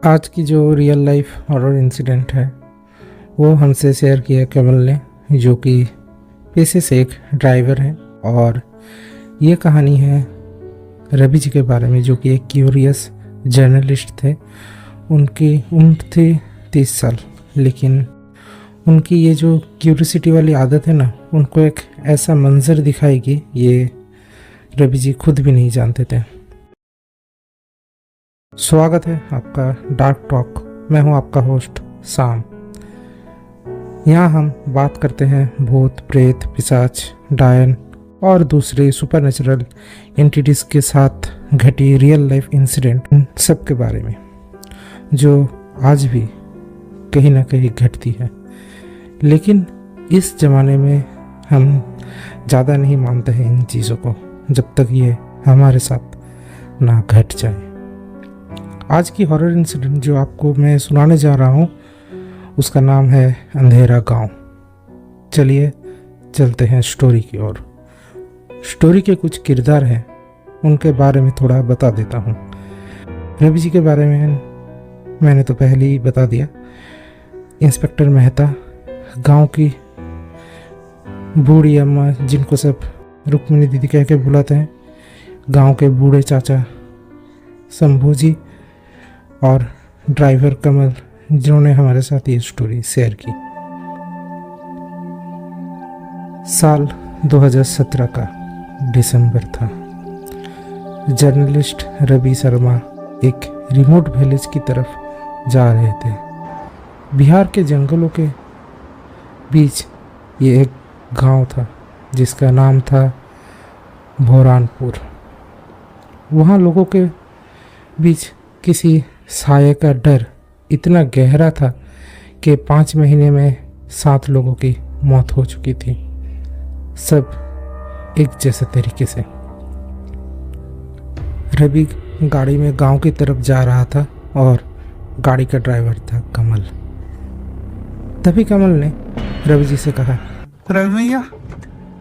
आज की जो रियल लाइफ हॉरर इंसिडेंट है वो हमसे शेयर किया कमल ने, जो कि पेशे से एक ड्राइवर है। और ये कहानी है रवि जी के बारे में, जो कि एक क्यूरियस जर्नलिस्ट थे। उनकी उम्र थी 30 साल, लेकिन उनकी ये जो क्यूरियोसिटी वाली आदत है ना, उनको एक ऐसा मंजर दिखाएगी ये रवि जी खुद भी नहीं जानते थे। स्वागत है आपका डार्क टॉक। मैं हूं आपका होस्ट साम। यहाँ हम बात करते हैं भूत, प्रेत, पिशाच, डायन और दूसरे सुपरनेचुरल एंटिटीज़ के साथ घटी रियल लाइफ इंसिडेंट, उन सब के बारे में जो आज भी कहीं ना कहीं घटती है। लेकिन इस ज़माने में हम ज़्यादा नहीं मानते हैं इन चीज़ों को, जब तक ये हमारे साथ ना घट जाए। आज की हॉरर इंसिडेंट जो आपको मैं सुनाने जा रहा हूँ उसका नाम है अंधेरा गांव। चलिए चलते हैं स्टोरी की ओर। स्टोरी के कुछ किरदार हैं, उनके बारे में थोड़ा बता देता हूँ। रवि जी के बारे में मैंने तो पहले ही बता दिया। इंस्पेक्टर मेहता, गांव की बूढ़ी अम्मा जिनको सब रुक्मिणी दीदी कह के बुलाते हैं, गांव के बूढ़े चाचा शंभू जी और ड्राइवर कमल, जिन्होंने हमारे साथ ये स्टोरी शेयर की। साल 2017 का दिसंबर था। जर्नलिस्ट रवि शर्मा एक रिमोट विलेज की तरफ जा रहे थे। बिहार के जंगलों के बीच ये एक गांव था जिसका नाम था भोरानपुर। वहाँ लोगों के बीच किसी साये का डर इतना गहरा था कि 5 महीने में 7 लोगों की मौत हो चुकी थी, सब एक जैसे तरीके से। रवि गाड़ी में गांव की तरफ जा रहा था और गाड़ी का ड्राइवर था कमल। तभी कमल ने रवि जी से कहा, रवि भैया,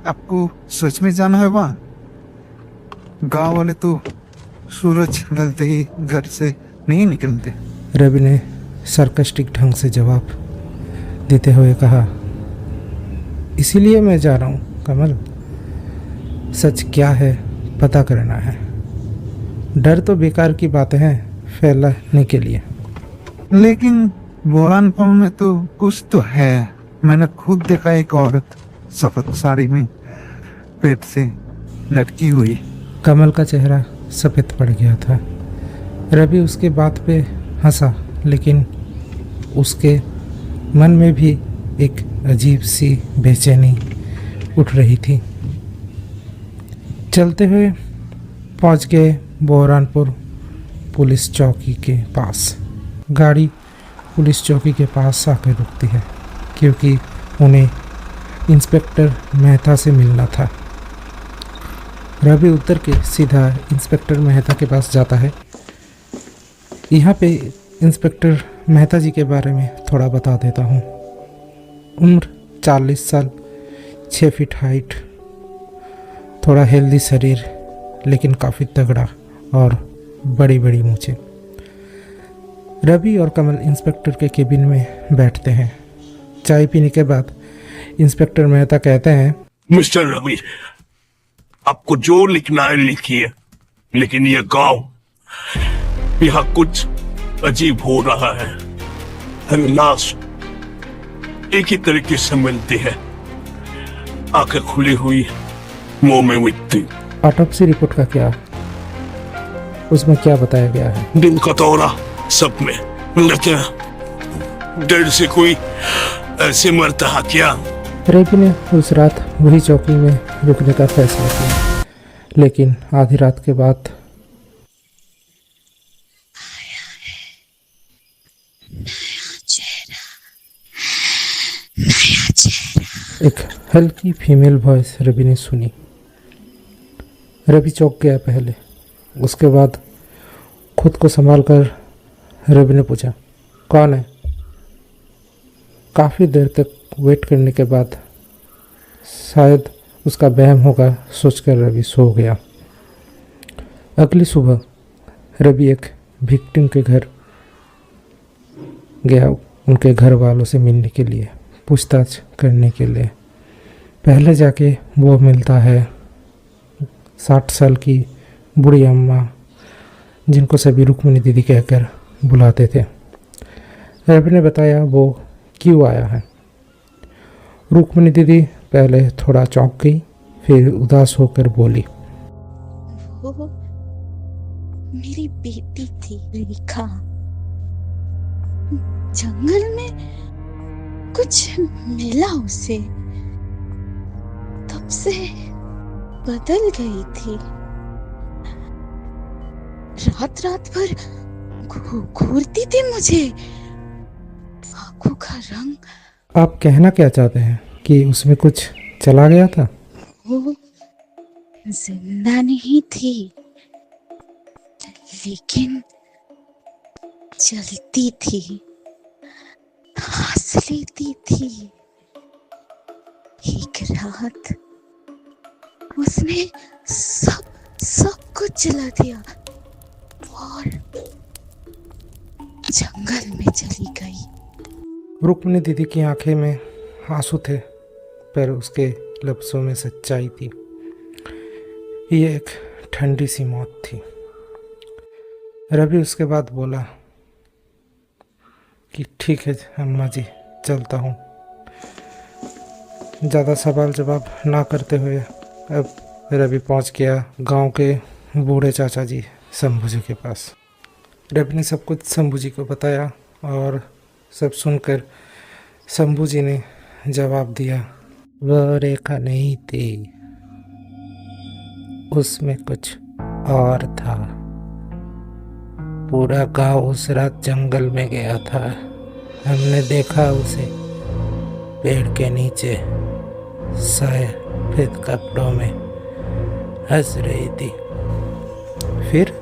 आपको सच में जाना है वहाँ? गांव वाले तो सूरज ढलते ही घर से नहीं निकलते। रवि ने सरकास्टिक ढंग से जवाब देते हुए कहा, इसीलिए मैं जा रहा हूँ कमल। सच क्या है पता करना है। डर तो बेकार की बातें हैं फैलाने के लिए। लेकिन बुरहानपुर में तो कुछ तो है। मैंने खुद देखा एक औरत सफेद साड़ी में पेट से लटकी हुई। कमल का चेहरा सफ़ेद पड़ गया था। रवि उसके बात पे हंसा, लेकिन उसके मन में भी एक अजीब सी बेचैनी उठ रही थी। चलते हुए पहुंच गए बुरहानपुर पुलिस चौकी के पास। गाड़ी पुलिस चौकी के पास आकर रुकती है क्योंकि उन्हें इंस्पेक्टर मेहता से मिलना था। रवि उतर के सीधा इंस्पेक्टर मेहता के पास जाता है। यहाँ पे इंस्पेक्टर मेहता जी के बारे में थोड़ा बता देता हूँ। उम्र 40 साल, 6 फीट हाइट, थोड़ा हेल्दी शरीर लेकिन काफ़ी तगड़ा और बड़ी बड़ी मूंछें। रवि और कमल इंस्पेक्टर के केबिन में बैठते हैं। चाय पीने के बाद इंस्पेक्टर मेहता कहते हैं, मिस्टर रवि, आपको जो लिखना है लिखिए, लेकिन ये गांव, यहाँ कुछ अजीब हो रहा है। हर लाश एक ही तरीके से मिलती है, आंखें खुली हुई, मुंह में मिट्टी। ऑटोप्सी रिपोर्ट का क्या, उसमें क्या बताया गया है? दिन का दौरा सब में, लेकिन डर से कोई ऐसे मरता है क्या? रवि ने उस रात वही चौकी में रुकने का फैसला किया, लेकिन आधी रात के बाद एक हल्की फीमेल वॉइस रवि ने सुनी। रवि चौंक गया पहले, उसके बाद खुद को संभाल कर रवि ने पूछा, कौन है? काफ़ी देर तक वेट करने के बाद शायद उसका वहम होगा सोचकर रवि सो गया। अगली सुबह रवि एक विक्टिम के घर गया उनके घर वालों से मिलने के लिए, पूछताछ करने के लिए। पहले जाके वो मिलता है 60 साल की बूढ़ी अम्मा, जिनको सभी रुक्मिणी दीदी कहकर बुलाते थे। रवि ने बताया वो क्यों आया है। रुक्मिणी दीदी पहले थोड़ा चौंक गई, फिर उदास होकर बोली, वो मेरी बेटी थी रेखा। जंगल में कुछ मिला उसे, तब से बदल गई थी। रात रात भर घूरती थी मुझे। आंखों का रंग। आप कहना क्या चाहते हैं कि उसमें कुछ चला गया था? वो जिंदा नहीं थी, लेकिन चलती थी, सांस लेती थी। एक रात उसने सब कुछ जला दिया और जंगल में चली गई। रुक्मिणी दीदी की आंखें में आंसू थे, पर उसके लफ्ज़ों में सच्चाई थी। ये एक ठंडी सी मौत थी। रवि उसके बाद बोला कि ठीक है अम्मा जी, चलता हूँ। ज़्यादा सवाल जवाब ना करते हुए अब रवि पहुँच गया गांव के बूढ़े चाचा जी शंभू जी के पास। रवि ने सब कुछ शंभू जी को बताया और सब सुनकर शंभू जी ने जवाब दिया, वह रेखा नहीं थी, उसमें कुछ और था। पूरा गांव उस रात जंगल में गया था। हमने देखा उसे पेड़ के नीचे सफेद कपड़ों में हंस रही थी। फिर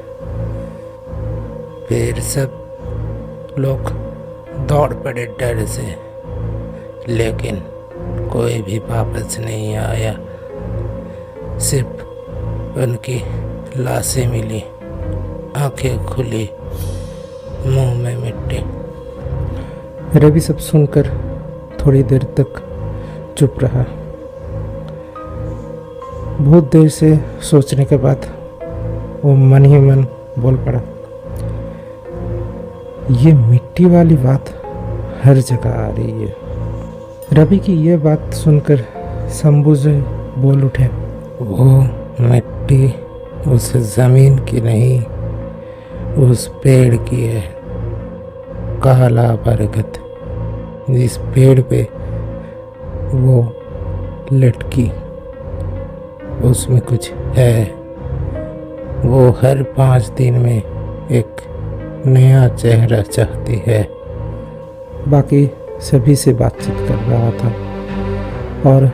सब लोग दौड़ पड़े डर से, लेकिन कोई भी वापस नहीं आया। सिर्फ उनकी लाशें मिली, आंखें खुली, मुंह में मिट्टी। रवि सब सुनकर थोड़ी देर तक चुप रहा। बहुत देर से सोचने के बाद वो मन ही मन बोल पड़ा, ये मिट्टी वाली बात हर जगह आ रही है। रवि की ये बात सुनकर शंभू जी बोल उठे, वो मिट्टी उस जमीन की नहीं, उस पेड़ की है, काला बरगद, जिस पेड़ पे वो लटकी उसमें कुछ है। वो हर 5 दिन में एक नया चेहरा चाहती है। बाकी सभी से बातचीत कर रहा था और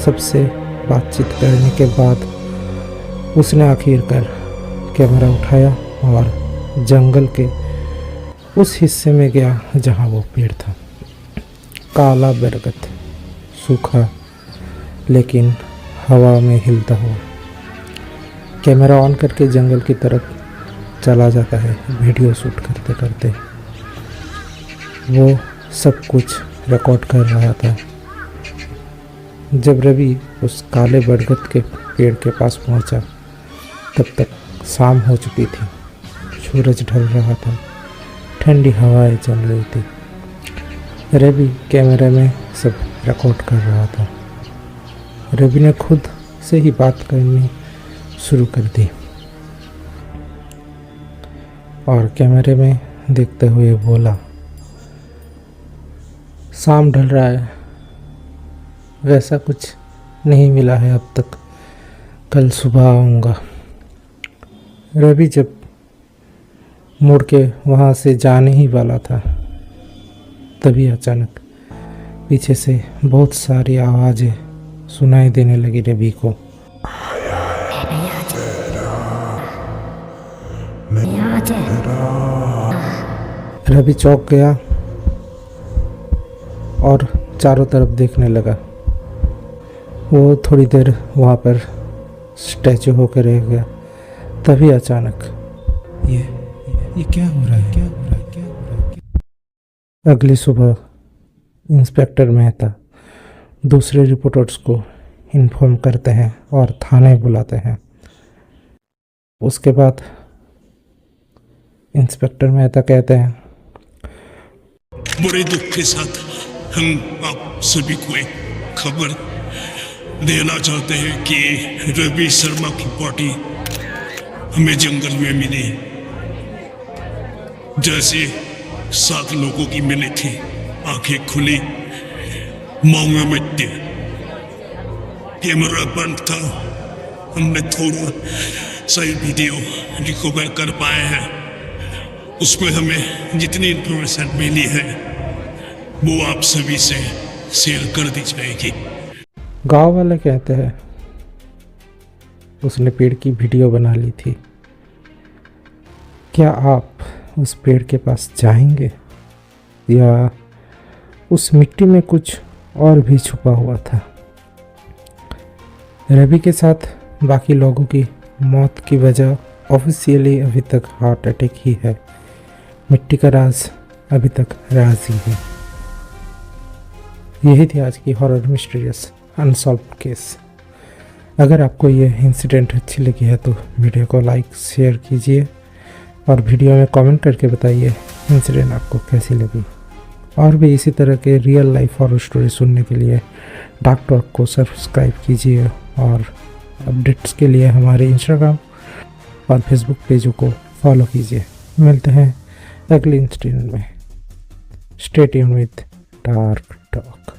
सबसे बातचीत करने के बाद उसने आखिरकार कैमरा उठाया और जंगल के उस हिस्से में गया जहाँ वो पेड़ था। काला बरगद, सूखा लेकिन हवा में हिलता हुआ। कैमरा ऑन करके जंगल की तरफ चला जाता है वीडियो शूट करते करते। वो सब कुछ रिकॉर्ड कर रहा था। जब रवि उस काले बरगद के पेड़ के पास पहुंचा, तब तक शाम हो चुकी थी। सूरज ढल रहा था, ठंडी हवाएं चल रही थी। रवि कैमरे में सब रिकॉर्ड कर रहा था। रवि ने खुद से ही बात करनी शुरू कर दी और कैमरे में देखते हुए बोला, शाम ढल रहा है, वैसा कुछ नहीं मिला है अब तक, कल सुबह आऊँगा। रवि जब मुड़ के वहाँ से जाने ही वाला था, तभी अचानक पीछे से बहुत सारी आवाज़ें सुनाई देने लगी रवि को। रवि चौंक गया और चारों तरफ देखने लगा। वो थोड़ी देर वहाँ पर स्टैचू होकर रह गया। तभी अचानक ये क्या हो रहा है? अगली सुबह इंस्पेक्टर मेहता दूसरे रिपोर्टर्स को इन्फॉर्म करते हैं और थाने बुलाते हैं। उसके बाद इंस्पेक्टर मेहता कहते हैं, बड़े दुख के साथ हम आप सभी को एक खबर देना चाहते हैं कि रवि शर्मा की बॉडी हमें जंगल में मिली। जैसे 7 लोगों की मिली थी, आंखें खुली, मौन मिट्टी, कैमरा बंद था। हमने थोड़ा सा वीडियो रिकवर कर पाए हैं। उसमें हमें जितनी इंफॉर्मेशन मिली है वो आप सभी से शेयर कर दी जाएगी। गांव वाले कहते हैं उसने पेड़ की वीडियो बना ली थी। क्या आप उस पेड़ के पास जाएंगे या उस मिट्टी में कुछ और भी छुपा हुआ था? रवि के साथ बाकी लोगों की मौत की वजह ऑफिशियली अभी तक हार्ट अटैक ही है। मिट्टी का राज अभी तक राज ही है। यही थी आज की हॉरर मिस्टीरियस अनसॉल्व्ड केस। अगर आपको ये इंसिडेंट अच्छी लगी है तो वीडियो को लाइक शेयर कीजिए और वीडियो में कमेंट करके बताइए इंसिडेंट आपको कैसी लगी। और भी इसी तरह के रियल लाइफ हॉरर स्टोरी सुनने के लिए डार्क टॉक को सब्सक्राइब कीजिए और अपडेट्स के लिए हमारे इंस्टाग्राम और फेसबुक पेजों को फॉलो कीजिए। मिलते हैं अगले इंसिडेंट में। Stay tuned with dark talk.